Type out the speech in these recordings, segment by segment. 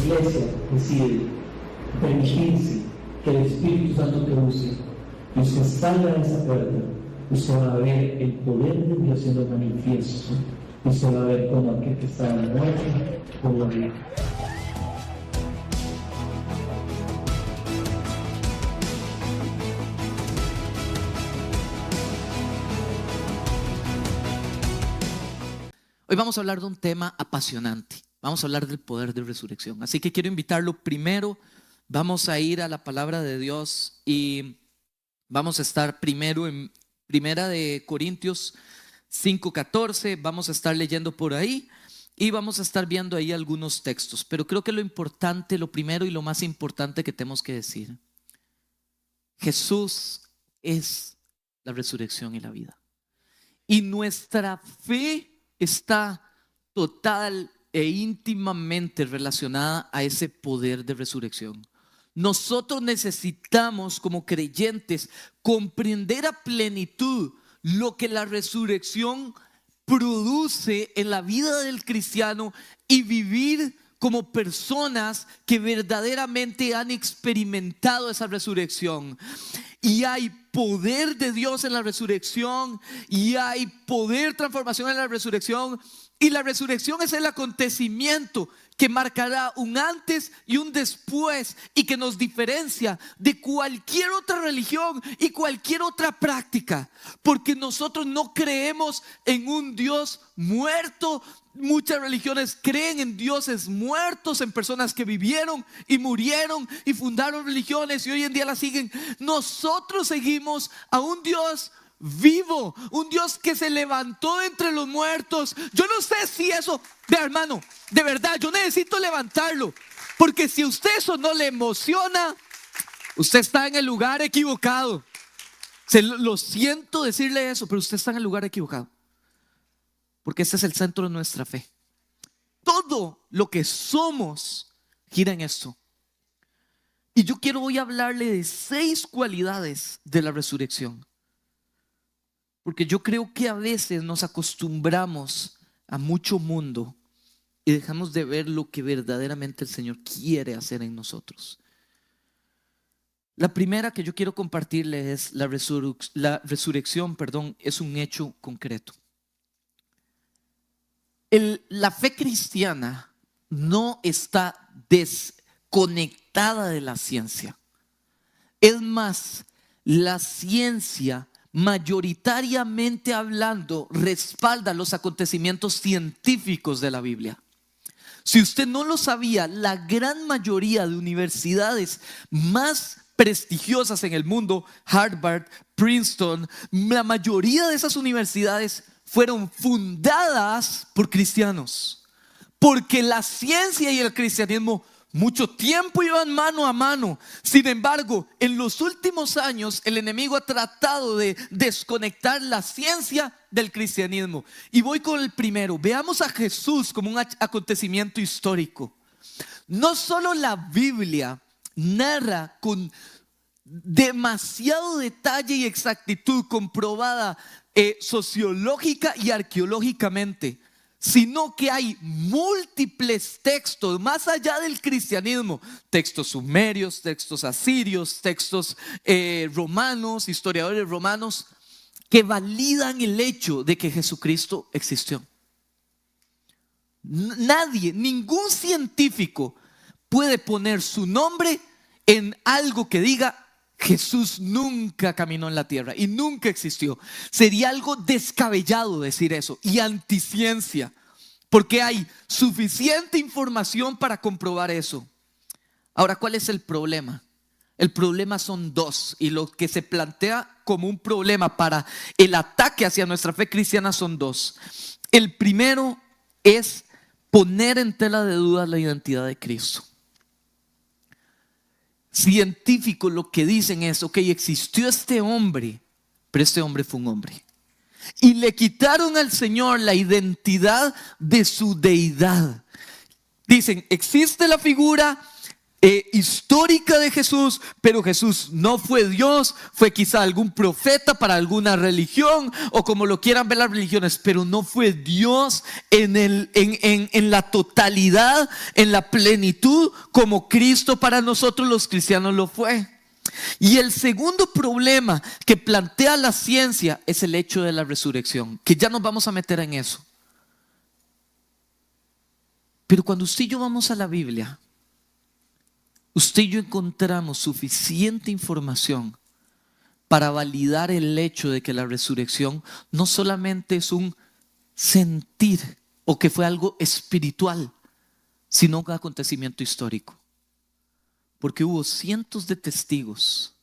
iglesia decide permitirse que el Espíritu Santo te use y usted salga de esa puerta, usted va a ver el poder de Dios siendo manifiesto. Usted va a ver cómo aquel que está en la muerte puede vivir. Hoy vamos a hablar de un tema apasionante. Vamos a hablar del poder de resurrección. Así que quiero invitarlo primero. Vamos a ir a la palabra de Dios y vamos a estar primero en Primera de Corintios 5:14. Vamos a estar leyendo por ahí y vamos a estar viendo ahí algunos textos. Pero creo que lo importante, lo primero y lo más importante que tenemos que decir: Jesús es la resurrección y la vida. Y nuestra fe está total e íntimamente relacionada a ese poder de resurrección. Nosotros necesitamos, como creyentes, comprender a plenitud lo que la resurrección produce en la vida del cristiano y vivir como personas que verdaderamente han experimentado esa resurrección. Y hay poder de Dios en la resurrección, y hay poder, transformación en la resurrección. Y la resurrección es el acontecimiento que marcará un antes y un después, y que nos diferencia de cualquier otra religión y cualquier otra práctica, porque nosotros no creemos en un Dios muerto. Muchas religiones creen en dioses muertos, en personas que vivieron y murieron y fundaron religiones y hoy en día las siguen. Nosotros seguimos a un Dios vivo, un Dios que se levantó de entre los muertos. Yo no sé si eso, hermano, de verdad, yo necesito levantarlo, porque si a usted eso no le emociona, usted está en el lugar equivocado. Lo siento decirle eso, pero usted está en el lugar equivocado, porque este es el centro de nuestra fe. Todo lo que somos gira en esto. Y yo quiero hoy hablarle de 6 cualidades de la resurrección, porque yo creo que a veces nos acostumbramos a mucho mundo y dejamos de ver lo que verdaderamente el Señor quiere hacer en nosotros. La primera que yo quiero compartirle es la resurrección, es un hecho concreto. La fe cristiana no está desconectada de la ciencia. Es más, la ciencia, mayoritariamente hablando, respalda los acontecimientos científicos de la Biblia. Si usted no lo sabía, la gran mayoría de universidades más prestigiosas en el mundo, Harvard, Princeton, la mayoría de esas universidades fueron fundadas por cristianos, porque la ciencia y el cristianismo mucho tiempo iban mano a mano. Sin embargo, en los últimos años el enemigo ha tratado de desconectar la ciencia del cristianismo. Y voy con el primero. Veamos a Jesús como un acontecimiento histórico. No solo la Biblia narra con demasiado detalle y exactitud comprobada sociológica y arqueológicamente, sino que hay múltiples textos más allá del cristianismo, textos sumerios, textos asirios, textos romanos, historiadores romanos, que validan el hecho de que Jesucristo existió. Nadie, ningún científico puede poner su nombre en algo que diga Jesús nunca caminó en la tierra y nunca existió. Sería algo descabellado decir eso y anticiencia, porque hay suficiente información para comprobar eso. Ahora, ¿cuál es el problema? El problema son 2, y lo que se plantea como un problema para el ataque hacia nuestra fe cristiana son 2. El primero es poner en tela de duda la identidad de Cristo. Científicos lo que dicen es: ok, existió este hombre, pero este hombre fue un hombre, y le quitaron al Señor la identidad de su deidad. Dicen, existe la figura, histórica de Jesús, pero Jesús no fue Dios, fue quizá algún profeta para alguna religión o como lo quieran ver las religiones, pero no fue Dios en la totalidad, en la plenitud como Cristo para nosotros los cristianos lo fue. Y el segundo problema que plantea la ciencia es el hecho de la resurrección, que ya nos vamos a meter en eso. Pero cuando usted y yo vamos a la Biblia, usted y yo encontramos suficiente información para validar el hecho de que la resurrección no solamente es un sentir o que fue algo espiritual, sino un acontecimiento histórico. Porque hubo cientos de testigos.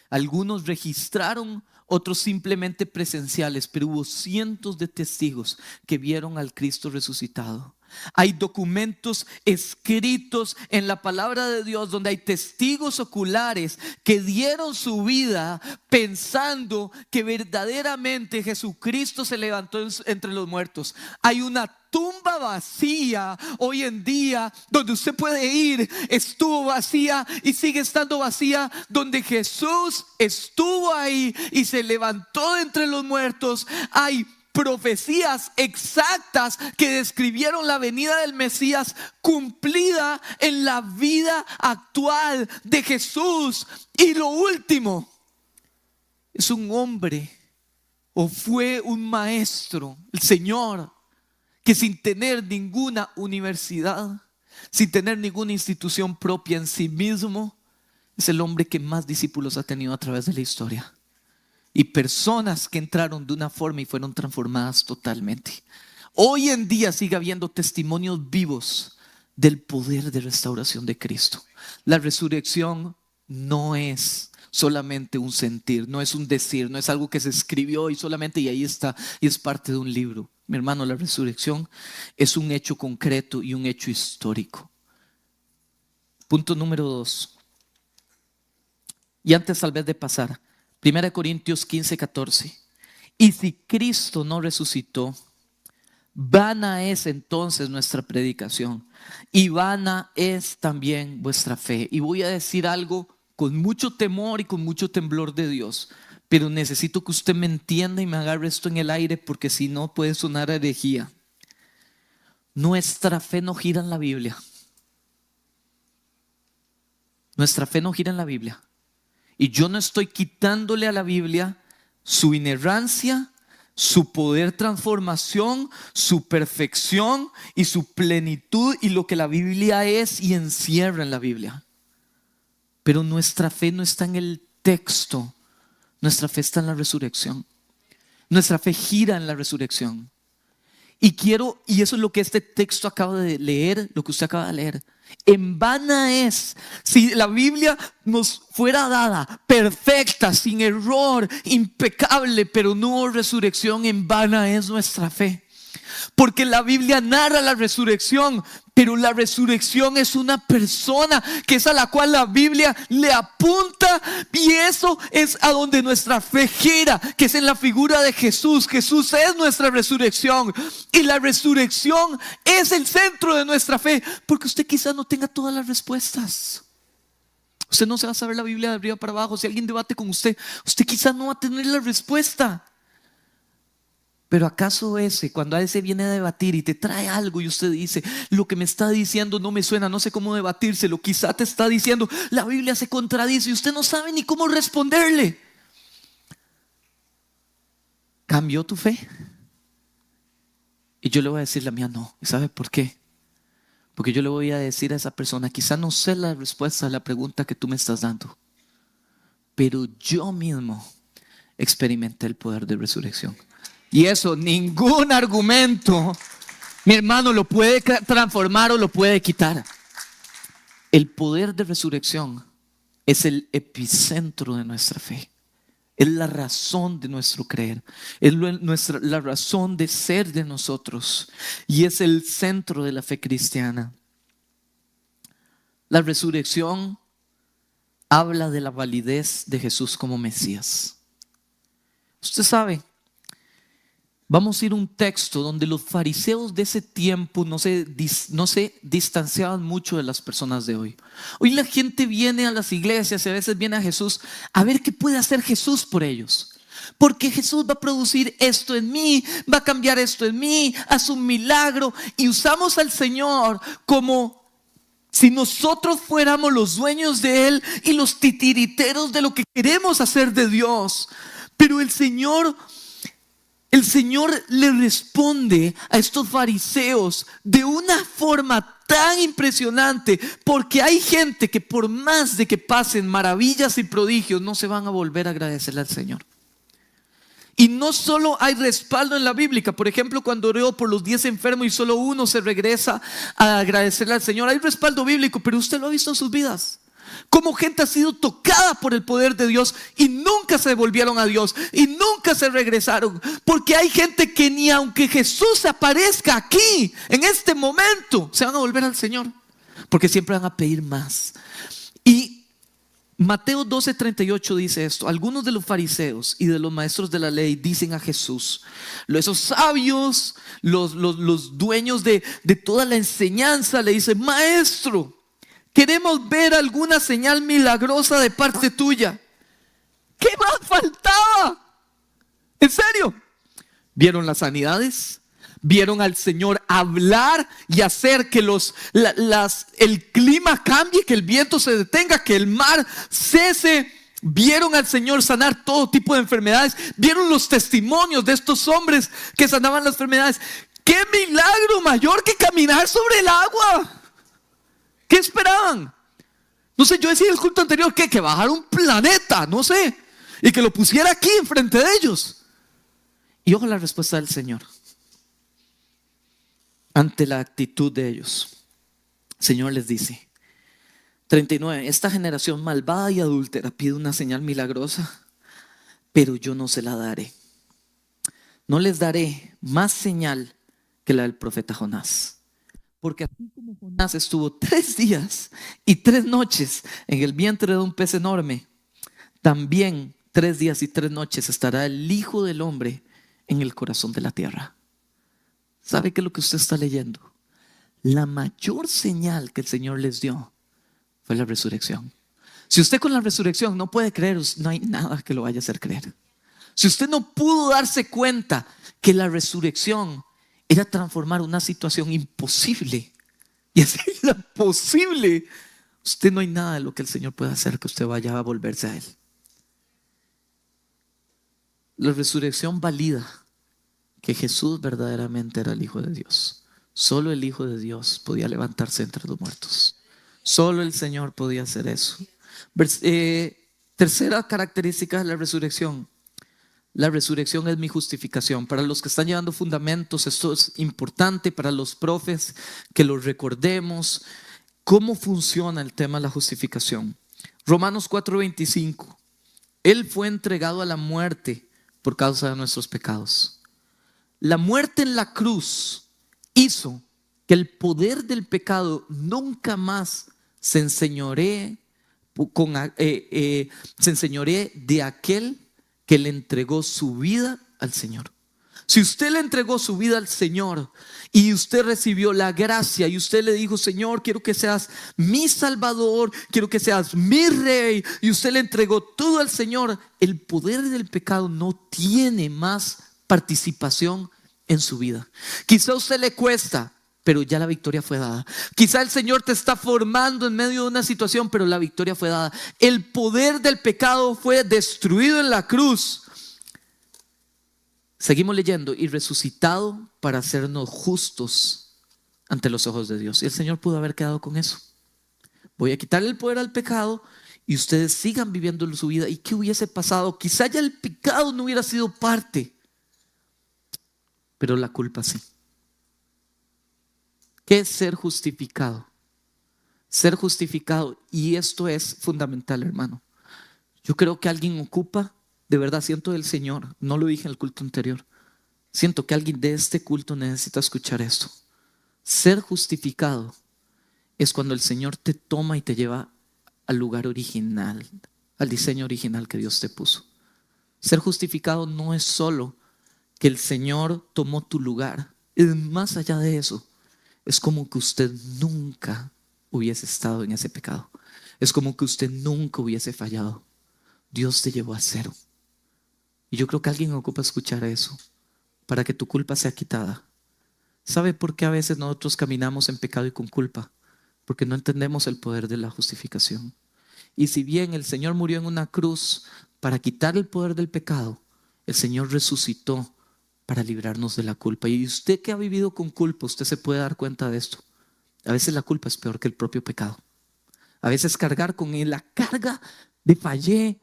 Algunos registraron, otros simplemente presenciales, pero hubo cientos de testigos que vieron al Cristo resucitado. Hay documentos escritos en la palabra de Dios donde hay testigos oculares que dieron su vida pensando que verdaderamente Jesucristo se levantó entre los muertos. Hay una tumba vacía hoy en día donde usted puede ir, estuvo vacía y sigue estando vacía, donde Jesús estuvo ahí y se levantó de entre los muertos. Hay profecías exactas que describieron la venida del Mesías cumplida en la vida actual de Jesús. Y lo último, es un hombre o fue un maestro, el Señor, que sin tener ninguna universidad, sin tener ninguna institución propia en sí mismo, es el hombre que más discípulos ha tenido a través de la historia. Y personas que entraron de una forma y fueron transformadas totalmente. Hoy en día sigue habiendo testimonios vivos del poder de restauración de Cristo. La resurrección no es solamente un sentir, no es un decir, no es algo que se escribió y solamente y ahí está y es parte de un libro. Mi hermano, la resurrección es un hecho concreto y un hecho histórico. Punto número 2. Y antes tal vez de pasar, 1 Corintios 15:14. Y si Cristo no resucitó, vana es entonces nuestra predicación y vana es también vuestra fe. Y voy a decir algo con mucho temor y con mucho temblor de Dios, pero necesito que usted me entienda y me agarre esto en el aire, porque si no puede sonar herejía. Nuestra fe no gira en la Biblia. Nuestra fe no gira en la Biblia. Y yo no estoy quitándole a la Biblia su inerrancia, su poder transformación, su perfección y su plenitud y lo que la Biblia es y encierra en la Biblia. Pero nuestra fe no está en el texto, nuestra fe está en la resurrección. Nuestra fe gira en la resurrección. Y eso es lo que este texto acaba de leer, lo que usted acaba de leer. En vana es, si la Biblia nos fuera dada perfecta, sin error, impecable, pero no hubo resurrección, en vana es nuestra fe. Porque la Biblia narra la resurrección, pero la resurrección es una persona que es a la cual la Biblia le apunta, y eso es a donde nuestra fe gira, que es en la figura de Jesús. Jesús es nuestra resurrección y la resurrección es el centro de nuestra fe, porque usted quizás no tenga todas las respuestas. Usted no se va a saber la Biblia de arriba para abajo. Si alguien debate con usted, usted quizás no va a tener la respuesta. Pero ¿acaso cuando a ese viene a debatir y te trae algo y usted dice, lo que me está diciendo no me suena, no sé cómo debatírselo, quizá te está diciendo, la Biblia se contradice y usted no sabe ni cómo responderle? ¿Cambió tu fe? Y yo le voy a decir, la mía no. ¿Y sabe por qué? Porque yo le voy a decir a esa persona, quizá no sé la respuesta a la pregunta que tú me estás dando, pero yo mismo experimenté el poder de resurrección. Y eso, ningún argumento, mi hermano, lo puede transformar o lo puede quitar. El poder de resurrección es el epicentro de nuestra fe. Es la razón de nuestro creer. Es la razón de ser de nosotros. Y es el centro de la fe cristiana. La resurrección habla de la validez de Jesús como Mesías. Usted sabe, Vamos a ir a un texto donde los fariseos de ese tiempo no se distanciaban mucho de las personas de hoy. Hoy la gente viene a las iglesias y a veces viene a Jesús a ver qué puede hacer Jesús por ellos. Porque Jesús va a producir esto en mí, va a cambiar esto en mí, hace un milagro. Y usamos al Señor como si nosotros fuéramos los dueños de Él y los titiriteros de lo que queremos hacer de Dios. Pero el Señor le responde a estos fariseos de una forma tan impresionante, porque hay gente que por más de que pasen maravillas y prodigios no se van a volver a agradecerle al Señor. Y no solo hay respaldo en la Biblia. Por ejemplo, cuando oró por los 10 enfermos y solo uno se regresa a agradecerle al Señor, hay respaldo bíblico, pero usted lo ha visto en sus vidas. Cómo gente ha sido tocada por el poder de Dios y nunca se devolvieron a Dios y nunca se regresaron. Porque hay gente que ni aunque Jesús aparezca aquí en este momento se van a volver al Señor, porque siempre van a pedir más. Y Mateo 12:38 dice esto: algunos de los fariseos y de los maestros de la ley dicen a Jesús, esos sabios, los dueños de toda la enseñanza, le dicen: maestro, queremos ver alguna señal milagrosa de parte tuya. ¿Qué más faltaba? ¿En serio? ¿Vieron las sanidades? ¿Vieron al Señor hablar y hacer que el clima cambie, que el viento se detenga, que el mar cese? ¿Vieron al Señor sanar todo tipo de enfermedades? ¿Vieron los testimonios de estos hombres que sanaban las enfermedades? ¿Qué milagro mayor que caminar sobre el agua? ¿Qué esperaban? No sé, yo decía en el culto anterior que bajara un planeta, no sé, y que lo pusiera aquí enfrente de ellos. Y ojo la respuesta del Señor ante la actitud de ellos. El Señor les dice, 39, esta generación malvada y adúltera pide una señal milagrosa, pero yo no se la daré. No les daré más señal que la del profeta Jonás. Porque así como Jonás estuvo 3 días y 3 noches en el vientre de un pez enorme, también 3 días y 3 noches estará el Hijo del Hombre en el corazón de la tierra. ¿Sabe qué es lo que usted está leyendo? La mayor señal que el Señor les dio fue la resurrección. Si usted con la resurrección no puede creer, no hay nada que lo vaya a hacer creer. Si usted no pudo darse cuenta que la resurrección era transformar una situación imposible y hacerla posible, usted no hay nada de lo que el Señor pueda hacer que usted vaya a volverse a Él. La resurrección valida que Jesús verdaderamente era el Hijo de Dios. Solo el Hijo de Dios podía levantarse entre los muertos. Solo el Señor podía hacer eso. Tercera característica de la resurrección. La resurrección es mi justificación. Para los que están llevando fundamentos, esto es importante. Para los profes, que los recordemos. ¿Cómo funciona el tema de la justificación? Romanos 4:25. Él fue entregado a la muerte por causa de nuestros pecados. La muerte en la cruz hizo que el poder del pecado nunca más se enseñoree de aquel que le entregó su vida al Señor. Si usted le entregó su vida al Señor y usted recibió la gracia y usted le dijo: Señor, quiero que seas mi Salvador, quiero que seas mi Rey, y usted le entregó todo al Señor, el poder del pecado no tiene más participación en su vida. Quizá a usted le cuesta, pero ya la victoria fue dada. Quizá el Señor te está formando en medio de una situación, pero la victoria fue dada. El poder del pecado fue destruido en la cruz. Seguimos leyendo: y resucitado para hacernos justos ante los ojos de Dios. Y el Señor pudo haber quedado con eso. Voy a quitarle el poder al pecado y ustedes sigan viviendo su vida. ¿Y qué hubiese pasado? Quizá ya el pecado no hubiera sido parte, pero la culpa sí. ¿Qué es ser justificado? Ser justificado, y esto es fundamental, hermano. Yo creo que alguien ocupa, de verdad siento del Señor, no lo dije en el culto anterior, siento que alguien de este culto necesita escuchar esto. Ser justificado es cuando el Señor te toma y te lleva al lugar original, al diseño original que Dios te puso. Ser justificado no es solo que el Señor tomó tu lugar. Y más allá de eso, es como que usted nunca hubiese estado en ese pecado. Es como que usted nunca hubiese fallado. Dios te llevó a cero. Y yo creo que alguien ocupa escuchar eso para que tu culpa sea quitada. ¿Sabe por qué a veces nosotros caminamos en pecado y con culpa? Porque no entendemos el poder de la justificación. Y si bien el Señor murió en una cruz para quitar el poder del pecado, el Señor resucitó para librarnos de la culpa. Y usted que ha vivido con culpa, usted se puede dar cuenta de esto. A veces la culpa es peor que el propio pecado. A veces cargar con él la carga de fallé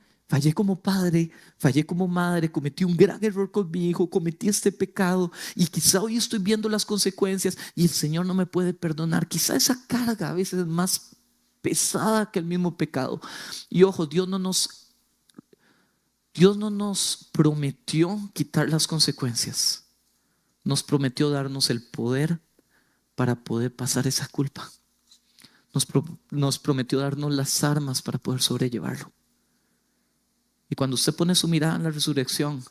como padre, fallé como madre, cometí un gran error con mi hijo, cometí este pecado y quizá hoy estoy viendo las consecuencias y el Señor no me puede perdonar. Quizá esa carga a veces es más pesada que el mismo pecado. Y ojo, Dios no nos prometió quitar las consecuencias. Nos prometió darnos el poder para poder pasar esa culpa. Nos prometió darnos las armas para poder sobrellevarlo. Y cuando usted pone su mirada en la resurrección,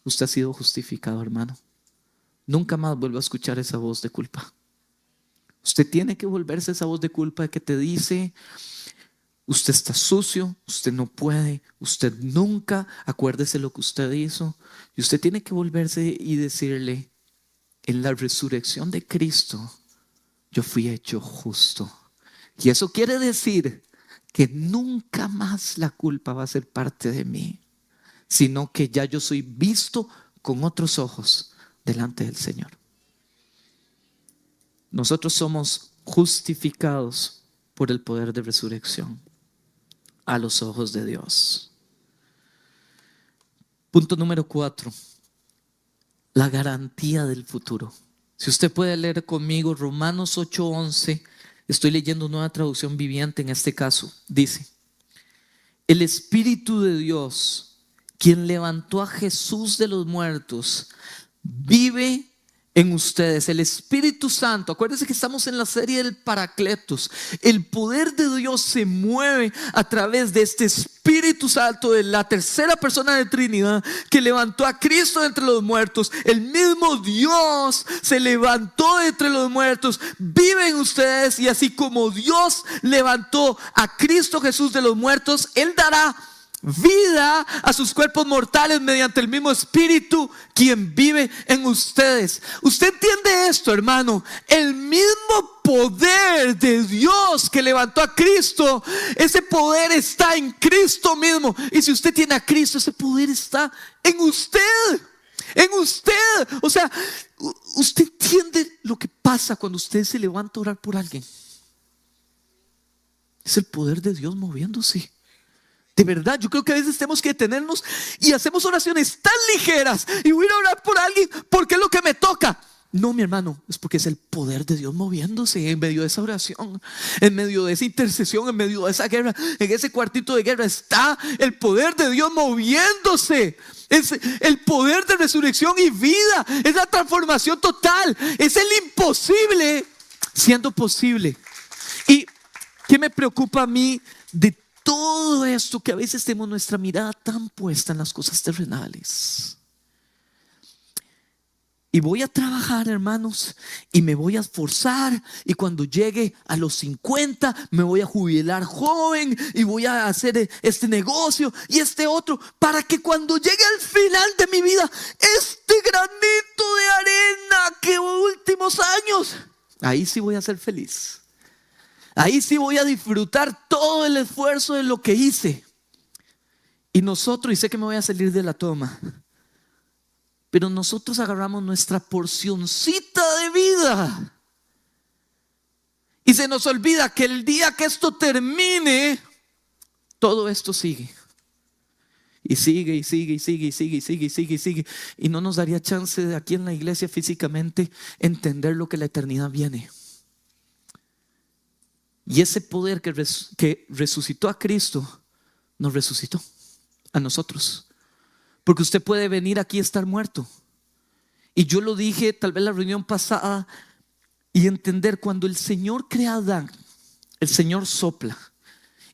usted ha sido justificado, hermano. Nunca más vuelva a escuchar esa voz de culpa. Usted tiene que volverse esa voz de culpa que te dice: usted está sucio, usted no puede, usted nunca, acuérdese lo que usted hizo. Y usted tiene que volverse y decirle: en la resurrección de Cristo, yo fui hecho justo. Y eso quiere decir que nunca más la culpa va a ser parte de mí, sino que ya yo soy visto con otros ojos delante del Señor. Nosotros somos justificados por el poder de resurrección a los ojos de Dios. Punto número 4, la garantía del futuro. Si usted puede leer conmigo Romanos 8:11, estoy leyendo Nueva Traducción Viviente en este caso. Dice: el Espíritu de Dios, quien levantó a Jesús de los muertos, vive en ustedes. El Espíritu Santo, acuérdense que estamos en la serie del Paracletos. El poder de Dios se mueve a través de este Espíritu Santo, de la tercera persona de Trinidad, que levantó a Cristo de entre los muertos. El mismo Dios se levantó de entre los muertos, vive en ustedes, y así como Dios levantó a Cristo Jesús de los muertos, Él dará vida a sus cuerpos mortales mediante el mismo Espíritu quien vive en ustedes. ¿Usted entiende esto, hermano? El mismo poder de Dios que levantó a Cristo, ese poder está en Cristo mismo. Y si usted tiene a Cristo, ese poder está en usted. En usted. O sea, usted entiende lo que pasa cuando usted se levanta a orar por alguien. Es el poder de Dios moviéndose. De verdad, yo creo que a veces tenemos que detenernos y hacemos oraciones tan ligeras y voy a orar por alguien porque es lo que me toca. No, mi hermano, es porque es el poder de Dios moviéndose en medio de esa oración, en medio de esa intercesión, en medio de esa guerra. En ese cuartito de guerra está el poder de Dios moviéndose. Es el poder de resurrección y vida. Es la transformación total. Es el imposible siendo posible. ¿Y qué me preocupa a mí de todo esto? Que a veces tenemos nuestra mirada tan puesta en las cosas terrenales. Y voy a trabajar, hermanos, y me voy a esforzar, y cuando llegue a los 50 me voy a jubilar joven y voy a hacer este negocio y este otro, para que cuando llegue al final de mi vida, este granito de arena que últimos años, ahí sí voy a ser feliz. Ahí sí voy a disfrutar todo el esfuerzo de lo que hice. Y nosotros, y sé que me voy a salir de la toma, pero nosotros agarramos nuestra porcioncita de vida y se nos olvida que el día que esto termine, todo esto sigue. Y sigue, y sigue, y sigue, y sigue, y sigue, y sigue, y sigue. Y no nos daría chance de aquí en la iglesia físicamente entender lo que la eternidad viene. Y ese poder que resucitó a Cristo, nos resucitó a nosotros. Porque usted puede venir aquí y estar muerto. Y yo lo dije tal vez en la reunión pasada, y entender cuando el Señor crea a Adán, el Señor sopla.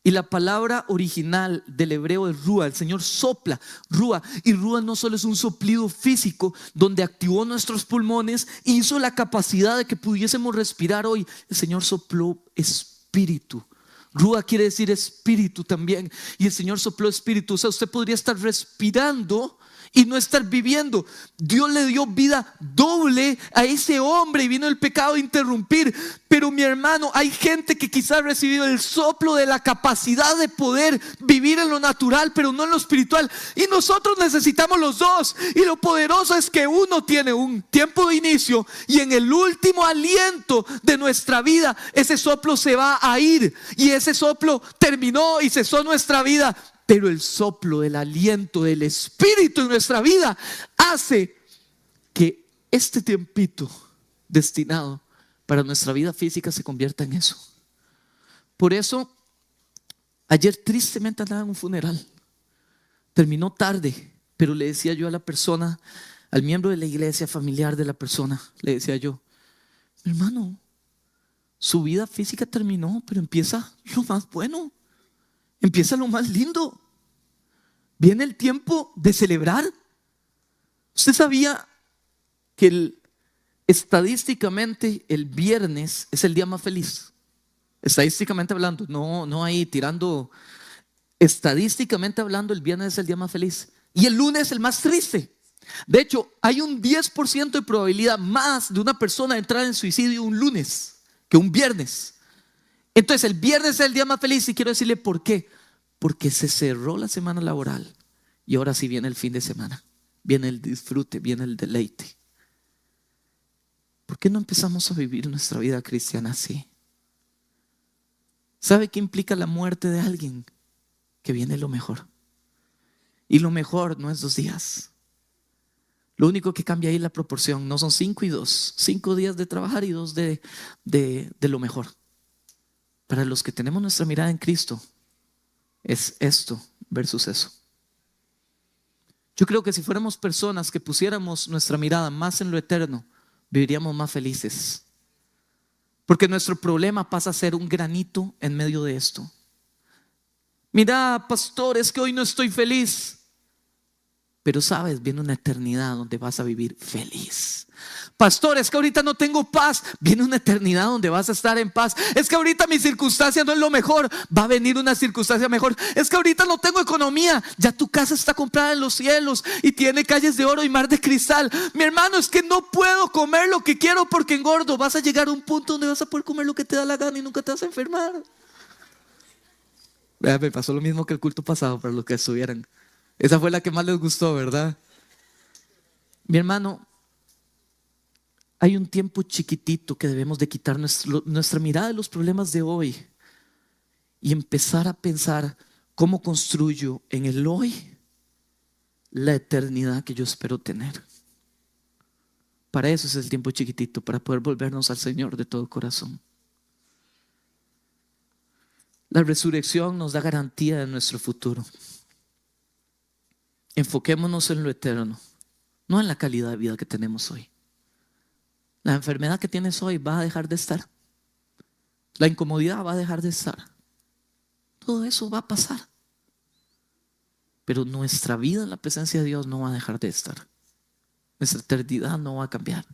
Y la palabra original del hebreo es rúa. El Señor sopla, rúa. Y rúa no solo es un soplido físico donde activó nuestros pulmones e hizo la capacidad de que pudiésemos respirar hoy. El Señor sopló espíritu. Rúa quiere decir espíritu también. Y el Señor sopló espíritu. O sea, usted podría estar respirando y no estar viviendo. Dios le dio vida doble a ese hombre y vino el pecado a interrumpir. Pero mi hermano, hay gente que quizás ha recibido el soplo de la capacidad de poder vivir en lo natural, pero no en lo espiritual. Y nosotros necesitamos los dos. Y lo poderoso es que uno tiene un tiempo de inicio y en el último aliento de nuestra vida, ese soplo se va a ir. Y ese soplo terminó y cesó nuestra vida. Pero el soplo del aliento del Espíritu en nuestra vida hace que este tiempito destinado para nuestra vida física se convierta en eso. Por eso, ayer tristemente andaba en un funeral. Terminó tarde, pero le decía yo a la persona, al miembro de la iglesia familiar de la persona, le decía yo: hermano, su vida física terminó, pero empieza lo más bueno. Empieza lo más lindo. Viene el tiempo de celebrar. ¿Usted sabía que estadísticamente el viernes es el día más feliz? Estadísticamente hablando, no ahí tirando. Estadísticamente hablando, el viernes es el día más feliz. Y el lunes el más triste. De hecho, hay un 10% de probabilidad más de una persona de entrar en suicidio un lunes que un viernes. Entonces el viernes es el día más feliz y quiero decirle por qué. Porque se cerró la semana laboral y ahora sí viene el fin de semana. Viene el disfrute, viene el deleite. ¿Por qué no empezamos a vivir nuestra vida cristiana así? ¿Sabe qué implica la muerte de alguien? Que viene lo mejor. Y lo mejor no es 2 días. Lo único que cambia ahí es la proporción. No son 5 y 2. 5 días de trabajar y 2 de lo mejor. Para los que tenemos nuestra mirada en Cristo, es esto versus eso. Yo creo que si fuéramos personas que pusiéramos nuestra mirada más en lo eterno, viviríamos más felices. Porque nuestro problema pasa a ser un granito en medio de esto. Mira, pastor, es que hoy no estoy feliz. Pero sabes, viene una eternidad donde vas a vivir feliz. Pastor, es que ahorita no tengo paz. Viene una eternidad donde vas a estar en paz. Es que ahorita mi circunstancia no es lo mejor. Va a venir una circunstancia mejor. Es que ahorita no tengo economía. Ya tu casa está comprada en los cielos y tiene calles de oro y mar de cristal. Mi hermano, es que no puedo comer lo que quiero porque engordo. Vas a llegar a un punto donde vas a poder comer lo que te da la gana y nunca te vas a enfermar. Me pasó lo mismo que el culto pasado para los que estuvieran. Esa fue la que más les gustó, ¿verdad? Mi hermano, hay un tiempo chiquitito que debemos de quitar nuestra mirada de los problemas de hoy y empezar a pensar cómo construyo en el hoy la eternidad que yo espero tener. Para eso es el tiempo chiquitito, para poder volvernos al Señor de todo corazón. La resurrección nos da garantía de nuestro futuro. Enfoquémonos en lo eterno, no en la calidad de vida que tenemos hoy. La enfermedad que tienes hoy va a dejar de estar. La incomodidad va a dejar de estar. Todo eso va a pasar. Pero nuestra vida en la presencia de Dios no va a dejar de estar. Nuestra eternidad no va a cambiar.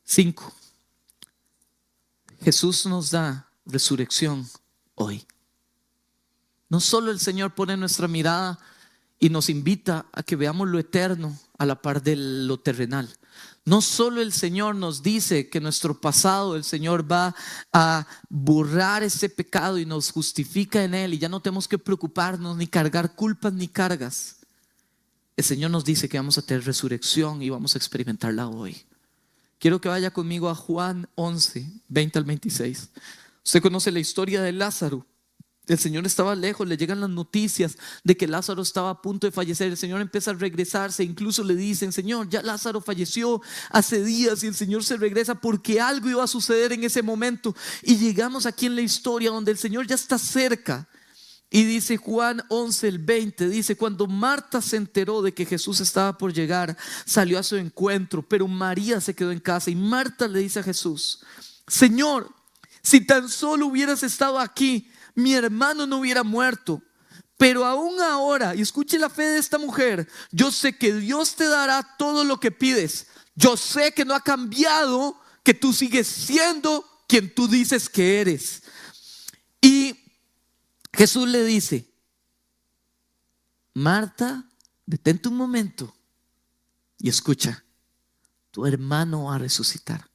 5. Jesús nos da resurrección hoy. No solo el Señor pone nuestra mirada y nos invita a que veamos lo eterno a la par de lo terrenal. No solo el Señor nos dice que nuestro pasado, el Señor va a borrar ese pecado y nos justifica en Él y ya no tenemos que preocuparnos ni cargar culpas ni cargas. El Señor nos dice que vamos a tener resurrección y vamos a experimentarla hoy. Quiero que vaya conmigo a Juan 11, 20 al 26. Usted conoce la historia de Lázaro. El Señor estaba lejos, le llegan las noticias de que Lázaro estaba a punto de fallecer. El Señor empieza a regresarse, incluso le dicen: Señor, ya Lázaro falleció hace días. Y el Señor se regresa porque algo iba a suceder en ese momento. Y llegamos aquí en la historia donde el Señor ya está cerca. Y dice Juan 11, el 20, dice: cuando Marta se enteró de que Jesús estaba por llegar, salió a su encuentro, pero María se quedó en casa. Y Marta le dice a Jesús: Señor, Si tan solo hubieras estado aquí, mi hermano no hubiera muerto. Pero aún ahora, y escuche la fe de esta mujer, yo sé que Dios te dará todo lo que pides. Yo sé que no ha cambiado, que tú sigues siendo quien tú dices que eres. Y Jesús le dice: Marta, detente un momento y escucha, tu hermano va a resucitar.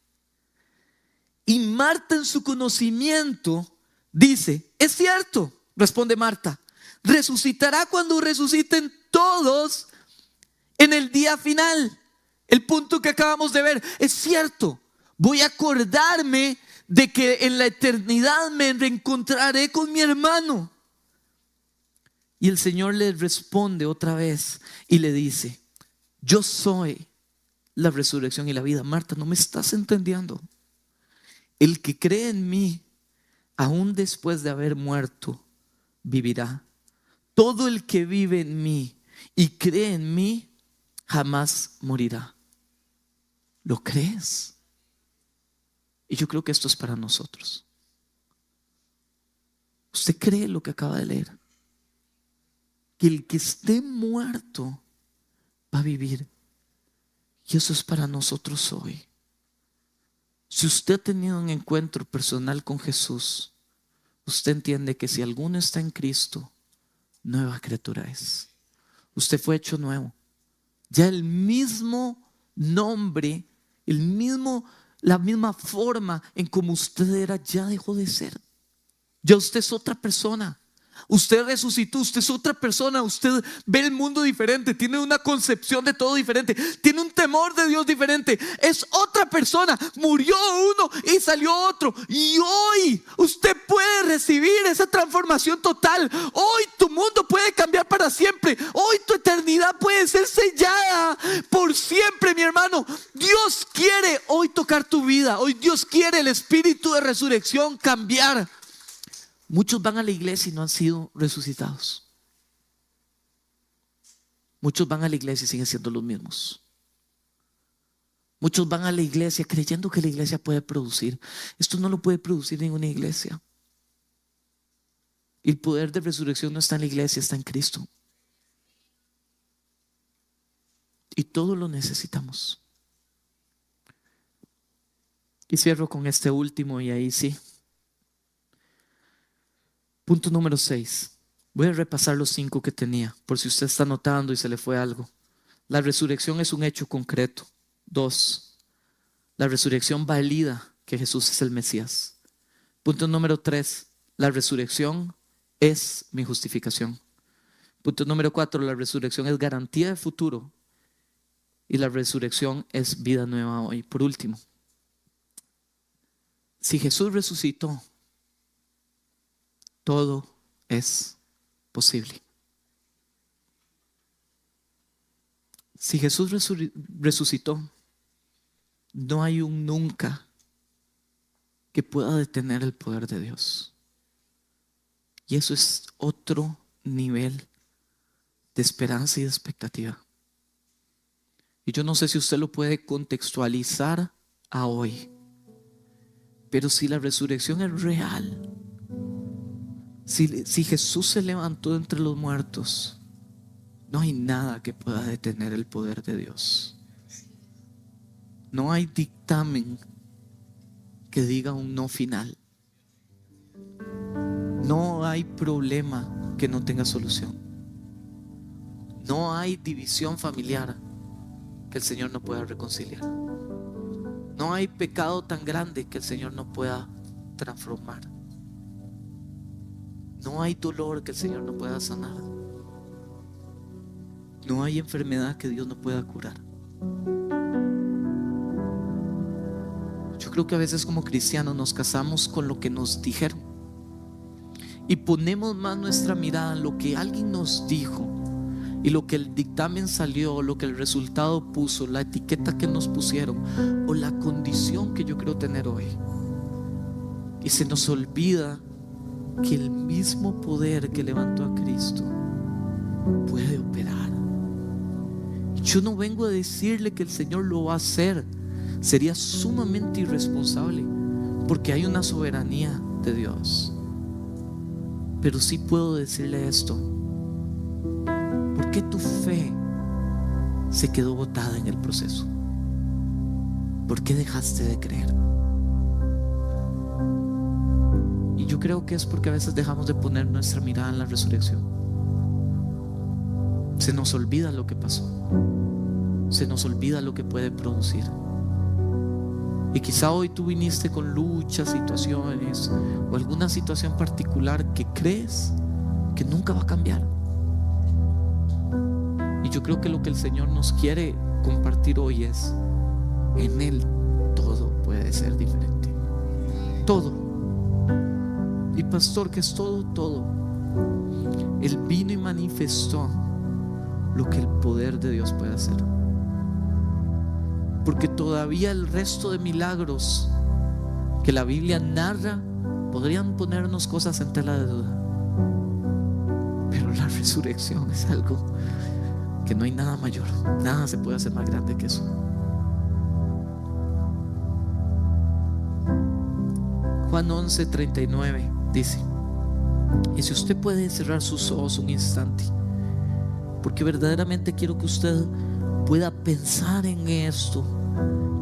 Y Marta, en su conocimiento, dice: es cierto, responde Marta, resucitará cuando resuciten todos en el día final. El punto que acabamos de ver, es cierto, voy a acordarme de que en la eternidad me reencontraré con mi hermano. Y el Señor le responde otra vez y le dice: yo soy la resurrección y la vida. Marta, no me estás entendiendo. El que cree en mí, aún después de haber muerto, vivirá. Todo el que vive en mí y cree en mí, jamás morirá. ¿Lo crees? Y yo creo que esto es para nosotros. ¿Usted cree lo que acaba de leer? Que el que esté muerto va a vivir. Y eso es para nosotros hoy. Si usted ha tenido un encuentro personal con Jesús, usted entiende que si alguno está en Cristo, nueva criatura es. Usted fue hecho nuevo. Ya el mismo nombre, la misma forma en como usted era, ya dejó de ser. Ya usted es otra persona. Usted resucitó, usted es otra persona. Usted ve el mundo diferente, tiene una concepción de todo diferente, tiene un temor de Dios diferente. Es otra persona. Murió uno y salió otro. Y hoy usted puede recibir esa transformación total. Hoy tu mundo puede cambiar para siempre. Hoy tu eternidad puede ser sellada por siempre, mi hermano. Dios quiere hoy tocar tu vida. Hoy Dios quiere, el espíritu de resurrección, cambiar. Muchos van a la iglesia y no han sido resucitados. Muchos van a la iglesia y siguen siendo los mismos. Muchos van a la iglesia creyendo que la iglesia puede producir. Esto no lo puede producir ninguna iglesia. El poder de resurrección no está en la iglesia, está en Cristo. Y todo lo necesitamos. Y cierro con este último y ahí sí. Punto número 6. Voy a repasar los 5 que tenía, por si usted está notando y se le fue algo. La resurrección es un hecho concreto. 2. La resurrección valida que Jesús es el Mesías. Punto número 3. La resurrección es mi justificación. Punto número 4. La resurrección es garantía de futuro. Y la resurrección es vida nueva hoy. Por último, si Jesús resucitó, todo es posible. Si Jesús resucitó, no hay un nunca que pueda detener el poder de Dios. Y eso es otro nivel de esperanza y de expectativa. Y yo no sé si usted lo puede contextualizar a hoy, pero si la resurrección es real, si Jesús se levantó entre los muertos, no hay nada que pueda detener el poder de Dios. No hay dictamen que diga un no final. No hay problema que no tenga solución. No hay división familiar que el Señor no pueda reconciliar. No hay pecado tan grande que el Señor no pueda transformar. No hay dolor que el Señor no pueda sanar. No hay enfermedad que Dios no pueda curar. Yo creo que a veces como cristianos nos casamos con lo que nos dijeron y ponemos más nuestra mirada en lo que alguien nos dijo y lo que el dictamen salió, lo que el resultado puso, la etiqueta que nos pusieron o la condición que yo creo tener hoy. Y se nos olvida que el mismo poder que levantó a Cristo puede operar. Yo no vengo a decirle que el Señor lo va a hacer. Sería sumamente irresponsable, porque hay una soberanía de Dios. Pero sí puedo decirle esto: ¿por qué tu fe se quedó botada en el proceso? ¿Por qué dejaste de creer? Y yo creo que es porque a veces dejamos de poner nuestra mirada en la resurrección. Se nos olvida lo que pasó, se nos olvida lo que puede producir. Y quizá hoy tú viniste con luchas, situaciones o alguna situación particular que crees que nunca va a cambiar. Y yo creo que lo que el Señor nos quiere compartir hoy es: en Él todo puede ser diferente. Todo. Y pastor, ¿qué es todo? Todo. Él vino y manifestó lo que el poder de Dios puede hacer. Porque todavía el resto de milagros que la Biblia narra podrían ponernos cosas en tela de duda. Pero la resurrección es algo que no hay nada mayor. Nada se puede hacer más grande que eso. Juan 11:39 dice: y si usted puede cerrar sus ojos un instante, porque verdaderamente quiero que usted pueda pensar en esto.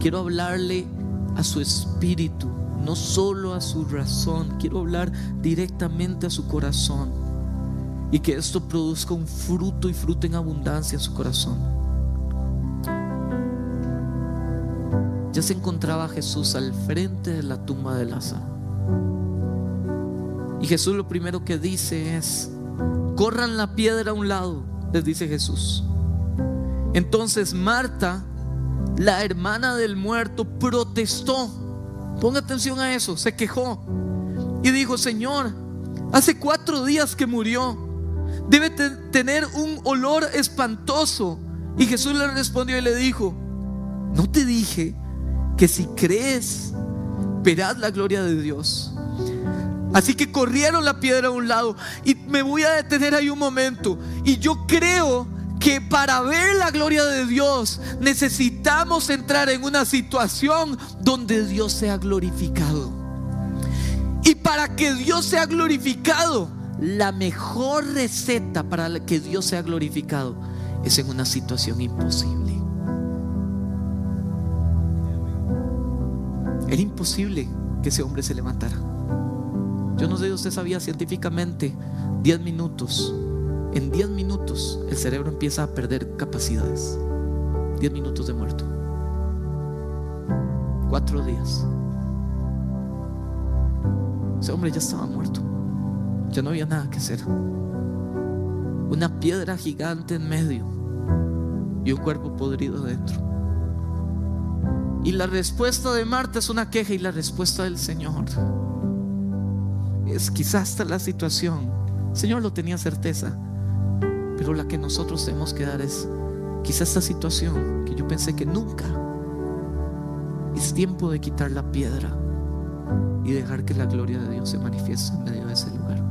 Quiero hablarle a su espíritu, no solo a su razón. Quiero hablar directamente a su corazón, y que esto produzca un fruto, y fruto en abundancia en su corazón. Ya se encontraba Jesús al frente de la tumba de Lázaro, y Jesús lo primero que dice es: corran la piedra a un lado, les dice Jesús. Entonces Marta, la hermana del muerto, protestó. Ponga atención a eso, se quejó y dijo: Señor, hace 4 días que murió, debe tener un olor espantoso. Y Jesús le respondió y le dijo: ¿no te dije que si crees verás la gloria de Dios? Así que corrieron la piedra a un lado. Y me voy a detener ahí un momento. Y yo creo que para ver la gloria de Dios necesitamos entrar en una situación donde Dios sea glorificado. Y para que Dios sea glorificado, la mejor receta para que Dios sea glorificado es en una situación imposible. Era imposible que ese hombre se levantara. Yo no sé si usted sabía, científicamente, 10 minutos. En 10 minutos el cerebro empieza a perder capacidades. 10 minutos de muerto. 4 días. Ese hombre ya estaba muerto. Ya no había nada que hacer. Una piedra gigante en medio y un cuerpo podrido dentro. Y la respuesta de Marta es una queja, y la respuesta del Señor es quizás hasta la situación. El Señor lo tenía certeza, pero la que nosotros tenemos que dar es: quizás esta situación que yo pensé que nunca, es tiempo de quitar la piedra y dejar que la gloria de Dios se manifieste en medio de ese lugar.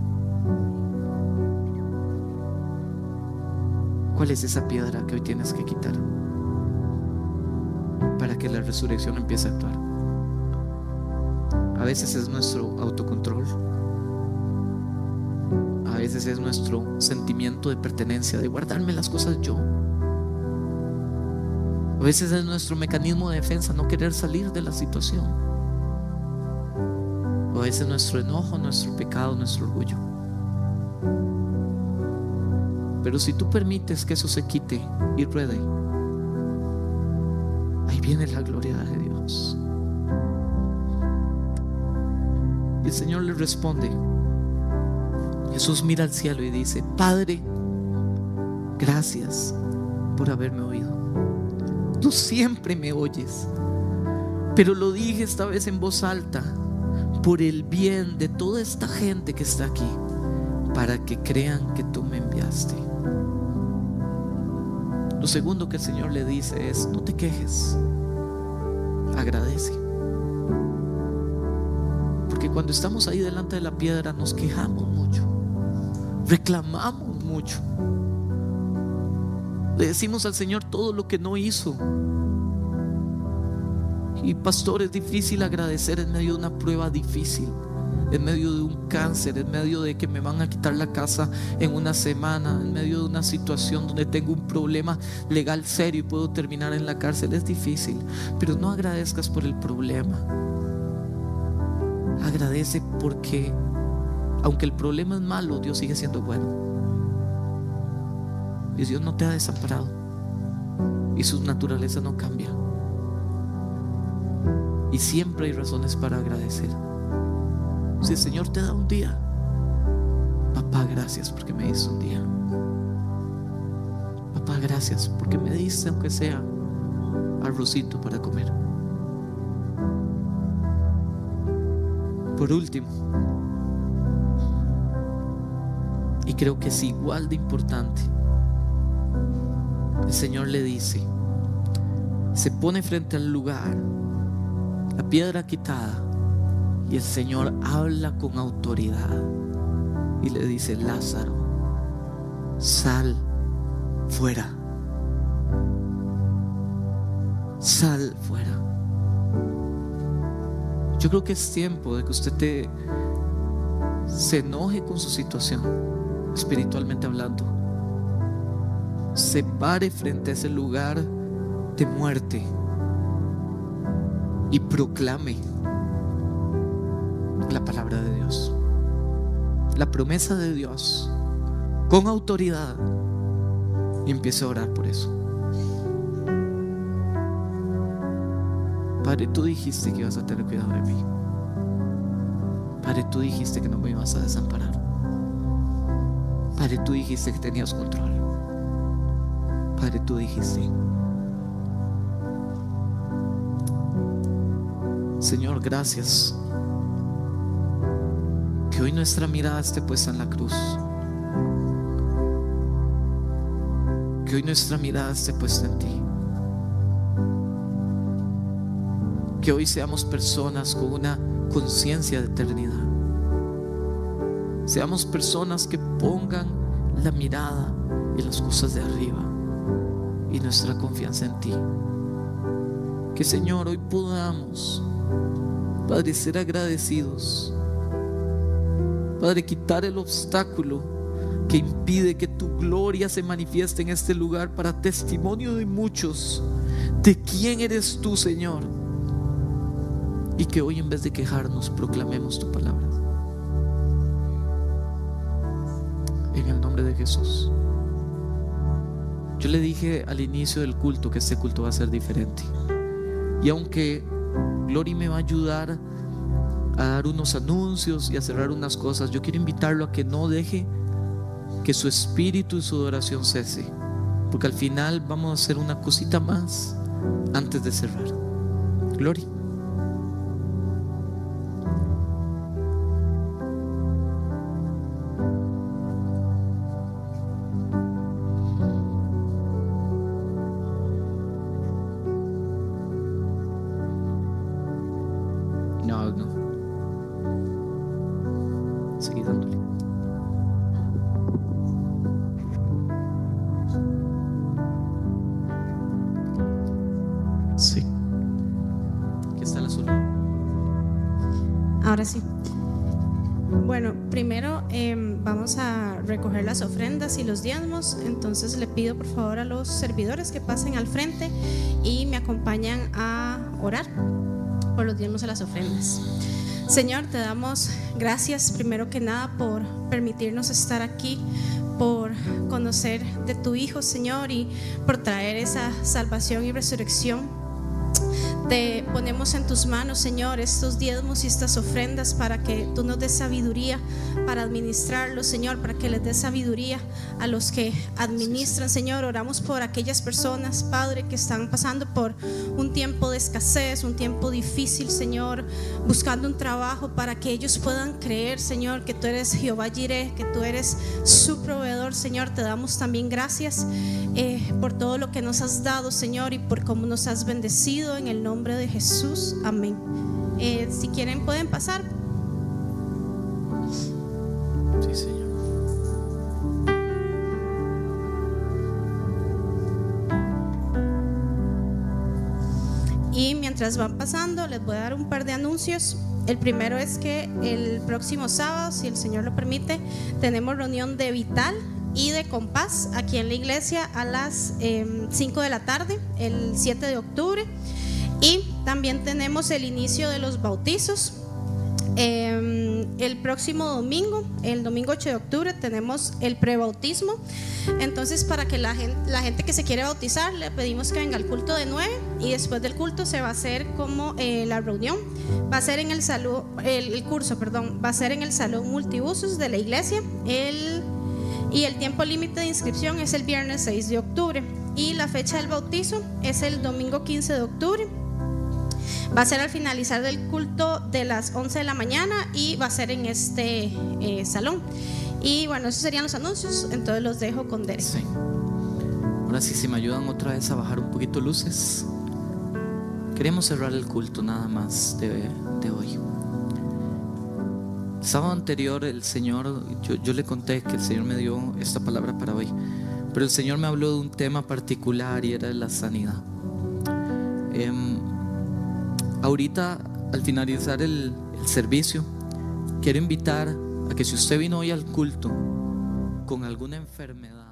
¿Cuál es esa piedra que hoy tienes que quitar para que la resurrección empiece a actuar? A veces es nuestro autocontrol. A veces es nuestro sentimiento de pertenencia, de guardarme las cosas yo. A veces es nuestro mecanismo de defensa, no querer salir de la situación. O a veces es nuestro enojo, nuestro pecado, nuestro orgullo. Pero si tú permites que eso se quite y ruede, ahí viene la gloria de Dios. Y el Señor le responde. Jesús mira al cielo y dice: Padre, gracias por haberme oído. Tú siempre me oyes, pero lo dije esta vez en voz alta, por el bien de toda esta gente que está aquí, para que crean que tú me enviaste. Lo segundo que el Señor le dice es: no te quejes, agradece. Porque cuando estamos ahí delante de la piedra nos quejamos mucho, reclamamos mucho, le decimos al Señor todo lo que no hizo. Y pastor, es difícil agradecer en medio de una prueba difícil, en medio de un cáncer, en medio de que me van a quitar la casa en una semana, en medio de una situación donde tengo un problema legal serio y puedo terminar en la cárcel. Es difícil, pero no agradezcas por el problema. Agradece porque aunque el problema es malo, Dios sigue siendo bueno. Y Dios no te ha desamparado. Y su naturaleza no cambia. Y siempre hay razones para agradecer. Si el Señor te da un día, papá, gracias porque me diste un día. Papá, gracias porque me diste aunque sea arrocito para comer. Por último, y creo que es igual de importante, el Señor le dice, se pone frente al lugar, la piedra quitada, y el Señor habla con autoridad y le dice: Lázaro, sal fuera, sal fuera. Yo creo que es tiempo de que usted se enoje con su situación, espiritualmente hablando, se pare frente a ese lugar de muerte y proclame la palabra de Dios, la promesa de Dios con autoridad, y empiece a orar por eso. Padre, tú dijiste que ibas a tener cuidado de mí. Padre, tú dijiste que no me ibas a desamparar. Padre, tú dijiste que tenías control. Padre, tú dijiste. Señor, gracias que hoy nuestra mirada esté puesta en la cruz, que hoy nuestra mirada esté puesta en ti, que hoy seamos personas con una conciencia de eternidad, seamos personas que pongan la mirada en las cosas de arriba y nuestra confianza en ti. Que, Señor, hoy podamos, Padre, ser agradecidos. Padre, quitar el obstáculo que impide que tu gloria se manifieste en este lugar, para testimonio de muchos de quién eres tú, Señor. Y que hoy, en vez de quejarnos, proclamemos tu palabra. En el nombre de Jesús. Yo le dije al inicio del culto que este culto va a ser diferente. Y aunque Glory me va a ayudar a dar unos anuncios y a cerrar unas cosas, yo quiero invitarlo a que no deje que su espíritu y su adoración cese, porque al final vamos a hacer una cosita más antes de cerrar. Glory. No. Seguí dándole. Sí. Aquí está el azul. Ahora sí. Bueno, primero vamos a recoger las ofrendas y los diezmos. Entonces le pido por favor a los servidores que pasen al frente y me acompañan a orar por los diezmos y las ofrendas. Señor, te damos gracias primero que nada por permitirnos estar aquí, por conocer de tu Hijo, Señor, y por traer esa salvación y resurrección. Te ponemos en tus manos, Señor, estos diezmos y estas ofrendas para que tú nos des sabiduría para administrarlos, Señor, para que les des sabiduría a los que administran, Señor. Oramos por aquellas personas, Padre, que están pasando por un tiempo de escasez, un tiempo difícil, Señor, buscando un trabajo, para que ellos puedan creer, Señor, que tú eres Jehová Jireh, que tú eres su proveedor, Señor. Te damos también gracias por todo lo que nos has dado, Señor, y por cómo nos has bendecido, en el nombre de Jesús, amén. Si quieren pueden pasar. Sí, Señor. Y mientras van pasando, les voy a dar un par de anuncios. El primero es que el próximo sábado, si el Señor lo permite, tenemos reunión de Vital y de Compás aquí en la iglesia a las 5 de la tarde, el 7 de octubre. Y también tenemos el inicio de los bautizos. El próximo domingo, el domingo 8 de octubre, tenemos el prebautismo. Entonces, para que la gente que se quiere bautizar, le pedimos que venga al culto de 9, y después del culto se va a hacer como la reunión. Va a ser en el salón, el curso, perdón, va a ser en el salón multiusos de la iglesia. Y el tiempo límite de inscripción es el viernes 6 de octubre. Y la fecha del bautizo es el domingo 15 de octubre. Va a ser al finalizar del culto de las 11 de la mañana y va a ser en este salón. Y bueno, esos serían los anuncios, entonces los dejo con Derek. Sí. Ahora sí, si me ayudan otra vez a bajar un poquito luces. Queremos cerrar el culto nada más de hoy. El sábado anterior el Señor, yo le conté que el Señor me dio esta palabra para hoy, pero el Señor me habló de un tema particular y era la sanidad. Ahorita, al finalizar el servicio, quiero invitar a que si usted vino hoy al culto con alguna enfermedad,